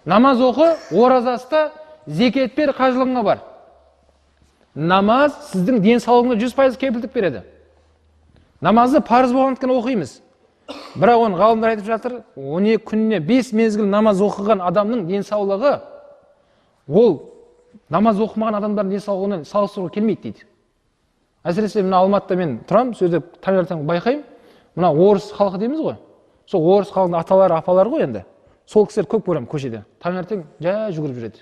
Намаз оқы, ораза ұста, зекет бер, қажылығыңа бар. Намаз сіздің денсаулығыңа 100% кепілдік береді. Намазды парыз болғандықтан оқимыз. Бірақ оны ғалымдар айтып жатыр, 12 күніне 5 мезгіл намаз оқыған адамның денсаулығы, ол намаз оқымаған адамдардың денсаулығымен салыстыруға келмейді дейді. Әсіресе мына Алматыда мен тұрам, сөзді таңертең байқаймын. Мына орыс халқы дейміз ғой. Сол орыс халқының аталары, апалары ғой енді. Сол кісілер көп көремін көшеде. Таңертең жай жүгіріп жүреді.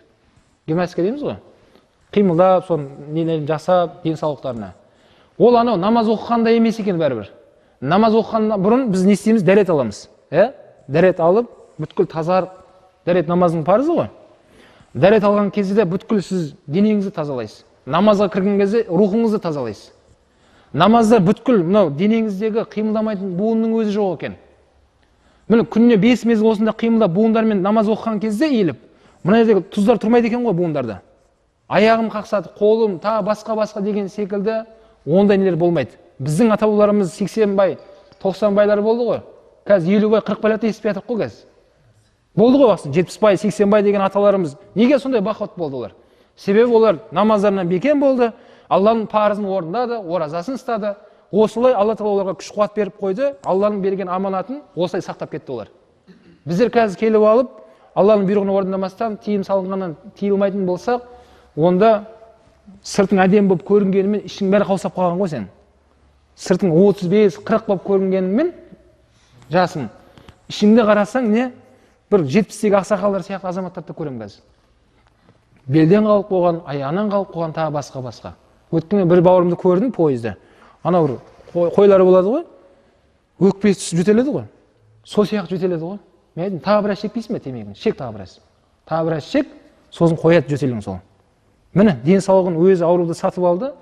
Гимнастика дейміз ғой. Қимылдап, соны нелерін жасап, денсаулықтарына. Ол анау намаз оқығанда емес екен бәрібір. Намаз оқығаннан бұрын біз не істейміз? Дәрет аламыз. Дәрет алып, бүткіл тазарып, дәрет намаздың парызы ғой. Дәрет алған кезде бүткіл сіз денеңізді тазалайсыз. Намазға кірген кезде рухыңызды тазалайсыз. Намазда бүткіл мынау денеңіздегі қимылдамайтын буынның өзі жоқ екен. Міне күніне 5 мезгіл осында қимылдап буындармен намаз оқыған кезде иіліп, мына жердегі тұздар тұрмайды екен ғой буындарда. Аяғым қақсады, қолым, басқа деген секілді ондай нелер болмайды. Біздің ата-бабаларымыз 80 бай, 90 байлар болды ғой. Қазір 50 бай, 40 байларды естіп жатырмық қой қазір. Болды ғой уақытында 70 бай, 80 бай деген аталарымыз. Неге сондай бақуатты болды олар? Себебі олар намаздарынан бекем болды, Алланың парызын орындады, оразасын ұстады. Осылай Алла Тағала оларға күш қуат беріп қойды, Алланың берген аманатын осылай сақтап кетті олар. Біздер қазір келіп алып, Алланың бұйрығын орындамастан, тыйым салынғаннан тыйылмайтын болсақ, онда сыртың әдемі болып көрінгенімен ішің бәрі қаусап қалған ғой сен. Сыртың 35-40 болып көрінгенімен жасың. Ішіңде қарасаң не? Бір 70-тегі ақсақалдар сияқты азаматтарды көремін қазір. Белден қалып қойған, аяғынан қалып қойған, тағы басқа. Өткенде бір бауырымды көрдім пойызда. Анау бір қойлары болады ғой. Өкпесі түсіп жөтеледі ғой. Сол сияқты жөтеледі ғой. Мен айттым, тағы біраз шекпейсің бе темекіні? Шек тағы біраз. Тағы біраз шек, сосын қояды жөтелің сол. Міне, денсаулығын өзі ауруды сатып алды.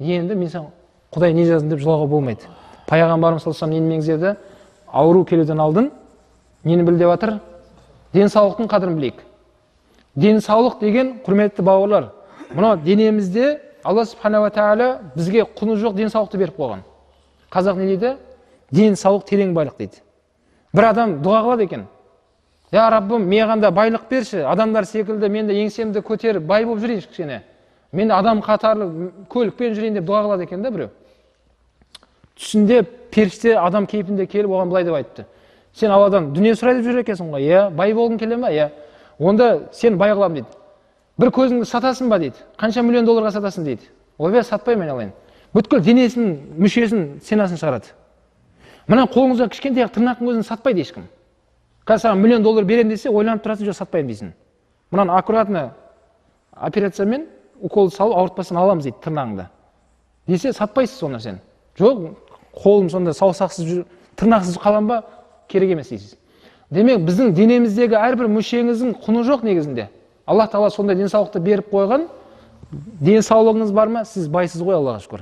Енді мен саған Құдай не жаздың деп жылауға болмайды. Пайғамбарымыз саллаллаху алейхи вассалам нені меңзеді? Ауру келуден алдын нені біл деп жатыр? Денсаулықтың қадірін білейік. Денсаулық деген құрметті бауырлар, мынау денемізде Алла субхана ва тағала бізге құны жоқ денсаулықты беріп қойған. Қазақ не дейді? Денсаулық терең байлық дейді. Бір адам дұға қылады екен. Я Раббым, маған да байлық берші, адамдар секілді мен де еңсемді көтеріп бай болып жүрейінші кішкене. Мен де адам қатарлы көлікпен жүрейін деп дұға қылады екен да біреу. Түсінде періште адам кейпінде келіп оған былай деп айтты. Сен Алладан дүние сұрайды жүр екенсің ғой, бай болғың келе ме? Онда сен бай қыламын дейді. Бір көзіңді сатасың ба дейді. Қанша миллион долларға сатасың дейді. Ойбай сатпаймын мен алайын. Бүткіл денесінің мүшесін сенасын шығарады. Мына қолыңызда кішкентай тырнақтың өзін сатпайды ешкім. Қазір саған миллион доллар берем десе, ойланып тұрасың, жоқ сатпаймын дейсің. Мынаны аккуратно операциямен укол салып ауыртпастан аламыз дейді тырнағыңды. Десе сатпайсыз соны сен. Жоқ, қолым сонда саусақсыз тырнақсыз қалам ба? Керек емес дейсіз. Демек, біздің денеміздегі әрбір мүшеңіздің құны жоқ негізінде. Аллах Тағала сондай денсаулықты беріп қойған. Денсаулығыңыз бар ма? Сіз байсыз ғой, Аллаға шүкір.